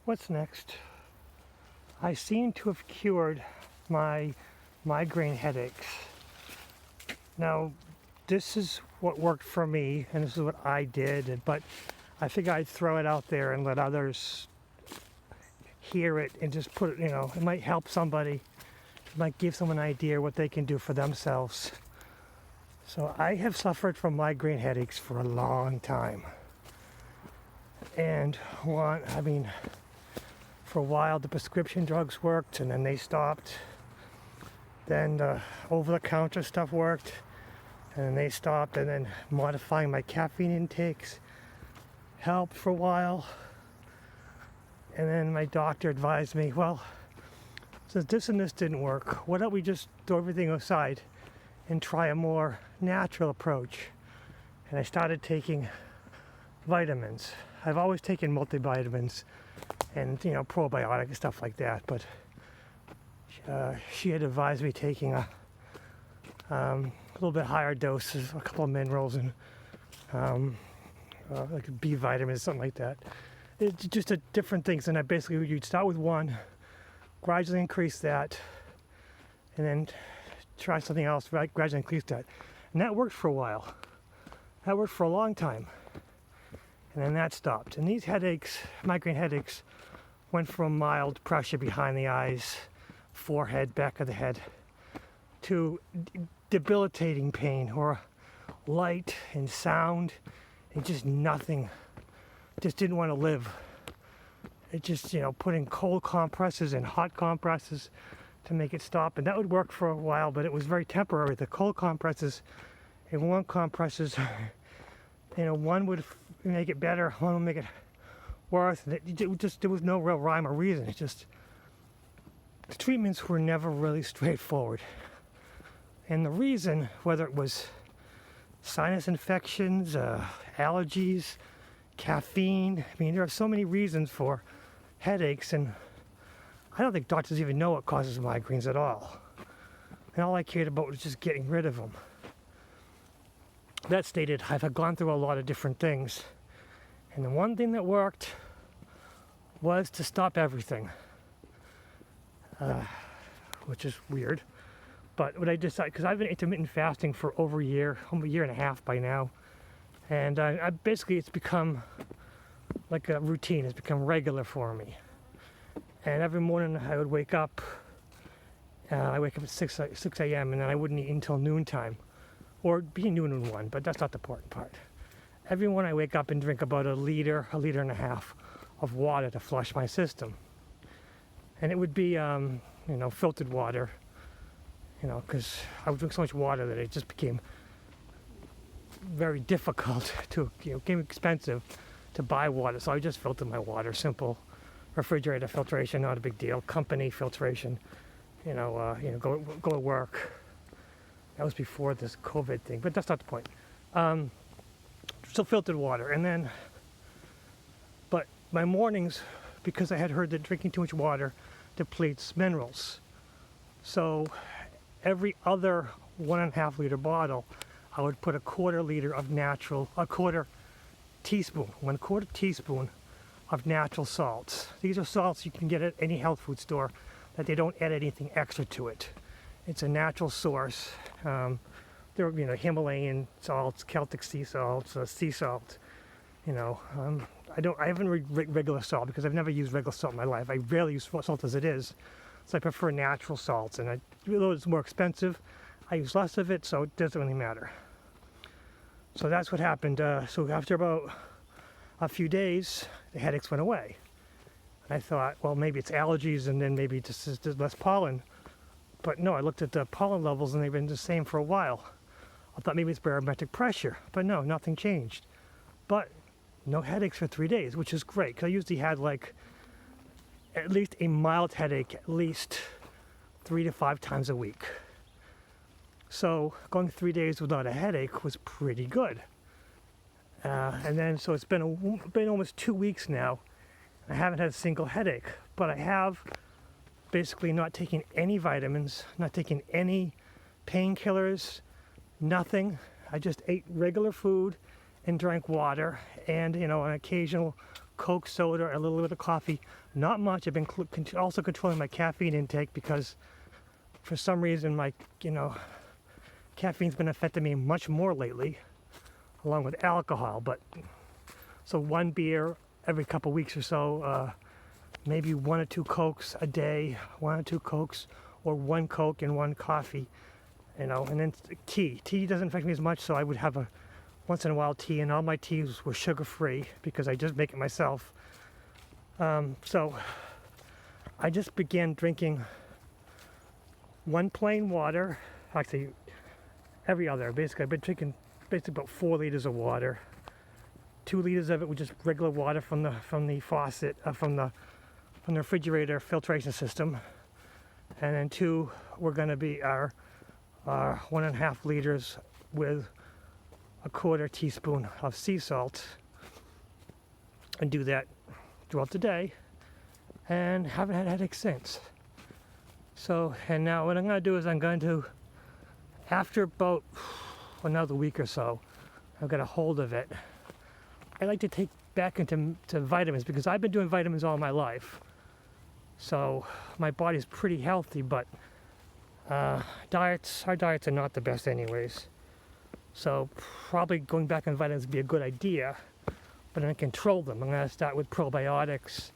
What's next? I seem to have cured my migraine headaches. Now, this is what worked for me, and this is what I did, but I figure I'd throw it out there and let others hear it and just put it, it might help somebody. It might give someone an idea what they can do for themselves. So I have suffered from migraine headaches for a long time. And for a while the prescription drugs worked and then they stopped. Then the over-the-counter stuff worked and then they stopped, and then modifying my caffeine intakes helped for a while. And then my doctor advised me, well, since this and this didn't work, why don't we just throw everything aside and try a more natural approach? And I started taking vitamins. I've always taken multivitamins and probiotic and stuff like that, but she had advised me taking a little bit higher doses, a couple of minerals, and like B vitamins, something like that. It's just different things, and basically you'd start with one, gradually increase that, and then try something else, gradually increase that. And that worked for a while. That worked for a long time. And then that stopped. And these headaches, migraine headaches, went from mild pressure behind the eyes, forehead, back of the head, to debilitating pain, or light and sound, and just nothing. Just didn't want to live. It just, putting cold compresses and hot compresses to make it stop. And that would work for a while, but it was very temporary. The cold compresses and warm compresses, one would make it better, one would make it worse. There was no real rhyme or reason. It just, the treatments were never really straightforward. And the reason, whether it was sinus infections, allergies, caffeine, there are so many reasons for headaches, and I don't think doctors even know what causes migraines at all. And all I cared about was just getting rid of them. That stated, I've gone through a lot of different things, and the one thing that worked was to stop everything, which is weird. But what I decided, because I've been intermittent fasting for over a year and a half by now, and I basically, it's become like a routine. It's become regular for me. And every morning I would wake up. I wake up at 6 a.m. and then I wouldn't eat until noontime, or between noon and 1. But that's not the important part. Every morning I wake up and drink about a liter and a half of water to flush my system. And it would be, filtered water. Because I would drink so much water that it just became very difficult to, became expensive to buy water. So I just filtered my water, simple refrigerator filtration, not a big deal. Company filtration, go to work. That was before this COVID thing, but that's not the point. Still filtered water, but my mornings, because I had heard that drinking too much water depletes minerals. So every other 1.5 liter bottle, I would put a quarter teaspoon of natural salts. These are salts you can get at any health food store, that they don't add anything extra to it. It's a natural source. There are, Himalayan salts, Celtic sea salts, sea salt. I haven't regular salt because I've never used regular salt in my life. I rarely use salt as it is. So I prefer natural salts, and although it's more expensive, I use less of it, so it doesn't really matter. So that's what happened. So after about a few days, the headaches went away. And I thought, well, maybe it's allergies, and then maybe just less pollen. But no, I looked at the pollen levels, and they've been the same for a while. I thought maybe it's barometric pressure, but no, nothing changed. But no headaches for 3 days, which is great, because I usually had at least a mild headache at least 3 to 5 times a week. So going 3 days without a headache was pretty good. And then, so it's been almost 2 weeks now. I haven't had a single headache, but I have basically not taken any vitamins, not taking any painkillers, nothing. I just ate regular food and drank water, and an occasional Coke, soda, a little bit of coffee. Not much. I've been also controlling my caffeine intake because for some reason my, caffeine's been affecting me much more lately, along with alcohol. But so one beer every couple weeks or so, maybe 1 or 2 Cokes a day, 1 or 2 Cokes, or 1 Coke and 1 coffee, and then tea. Tea doesn't affect me as much, so I would have a once in a while tea, and all my teas were sugar-free because I just make it myself. So I just began drinking 1 plain water, actually every other. Basically, I've been drinking about 4 liters of water. 2 liters of it was just regular water from the faucet, from the refrigerator filtration system, and then 2 were going to be our 1.5 liters with a 1/4 teaspoon of sea salt, and do that throughout the day, and haven't had headaches since. So, and now what I'm going to do is I'm going to, after about another week or so, I've got a hold of it. I like to take back into vitamins because I've been doing vitamins all my life. So my body's pretty healthy, but our diets are not the best anyways. So probably going back on vitamins would be a good idea, but I'm going to control them. I'm going to start with probiotics,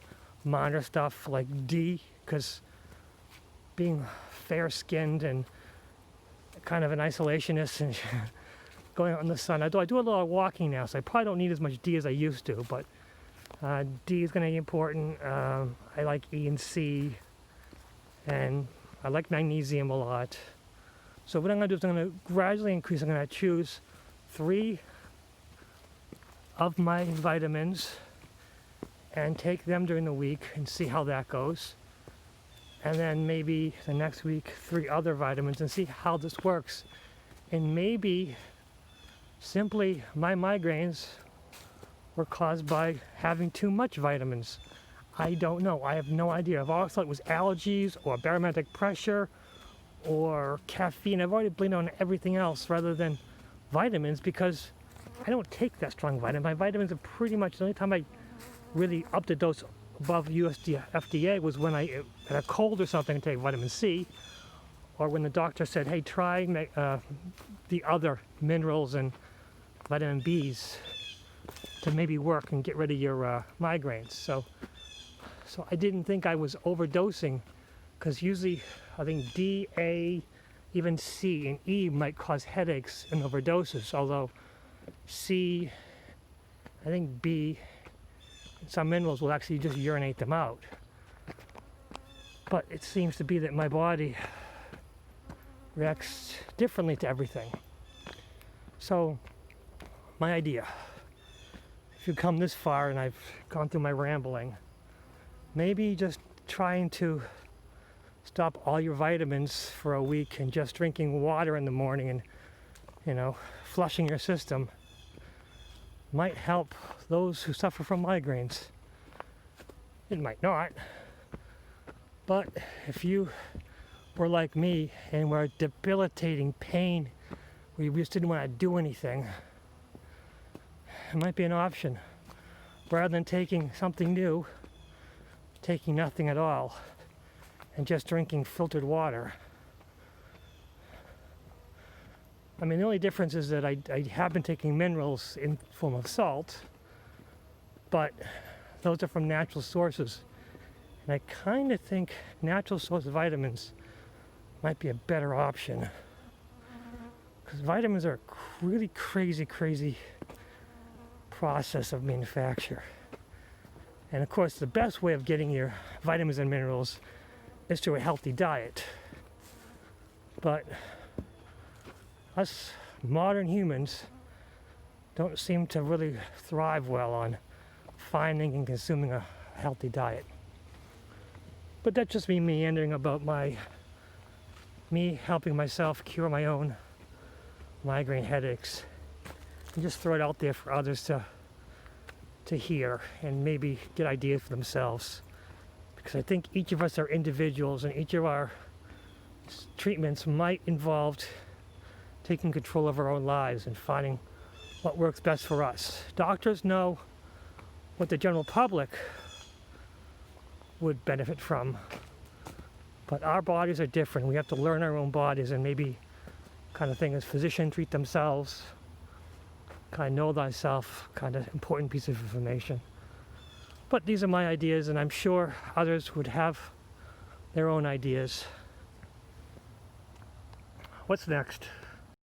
monitor stuff like D, because being fair-skinned and kind of an isolationist and going out in the sun, I do a lot of walking now, so I probably don't need as much D as I used to, but D is going to be important. I like E and C, and I like magnesium a lot. So what I'm going to do is I'm going to gradually increase. I'm going to choose 3 of my vitamins and take them during the week and see how that goes. And then maybe the next week 3 other vitamins and see how this works. And maybe simply my migraines were caused by having too much vitamins. I don't know. I have no idea. I've always thought it was allergies or barometric pressure or caffeine. I've already blamed on everything else rather than vitamins because I don't take that strong vitamin. My vitamins are pretty much, the only time I really upped the dose above USD FDA was when I had a cold or something and take vitamin C, or when the doctor said, hey, try the other minerals and vitamin Bs to maybe work and get rid of your migraines. So I didn't think I was overdosing, because usually I think D, A, even C and E might cause headaches and overdoses, although C, I think B, some minerals will actually just urinate them out. But it seems to be that my body reacts differently to everything. So my idea, if you come this far and I've gone through my rambling, maybe just trying to stop all your vitamins for a week and just drinking water in the morning and, flushing your system might help those who suffer from migraines. It might not. But if you were like me and were debilitating pain where you just didn't want to do anything, it might be an option. Rather than taking something new, taking nothing at all, and just drinking filtered water. I mean, the only difference is that I have been taking minerals in form of salt, but those are from natural sources. And I kind of think natural source vitamins might be a better option, because vitamins are a really crazy process of manufacture. And of course, the best way of getting your vitamins and minerals is through a healthy diet. But us modern humans don't seem to really thrive well on finding and consuming a healthy diet. But that's just me meandering about me helping myself cure my own migraine headaches, and just throw it out there for others to hear and maybe get ideas for themselves. Because I think each of us are individuals, and each of our treatments might involve taking control of our own lives and finding what works best for us. Doctors know what the general public would benefit from. But our bodies are different. We have to learn our own bodies, and maybe kind of thing as physicians treat themselves, kind of know thyself, kind of important piece of information. But these are my ideas, and I'm sure others would have their own ideas. What's next?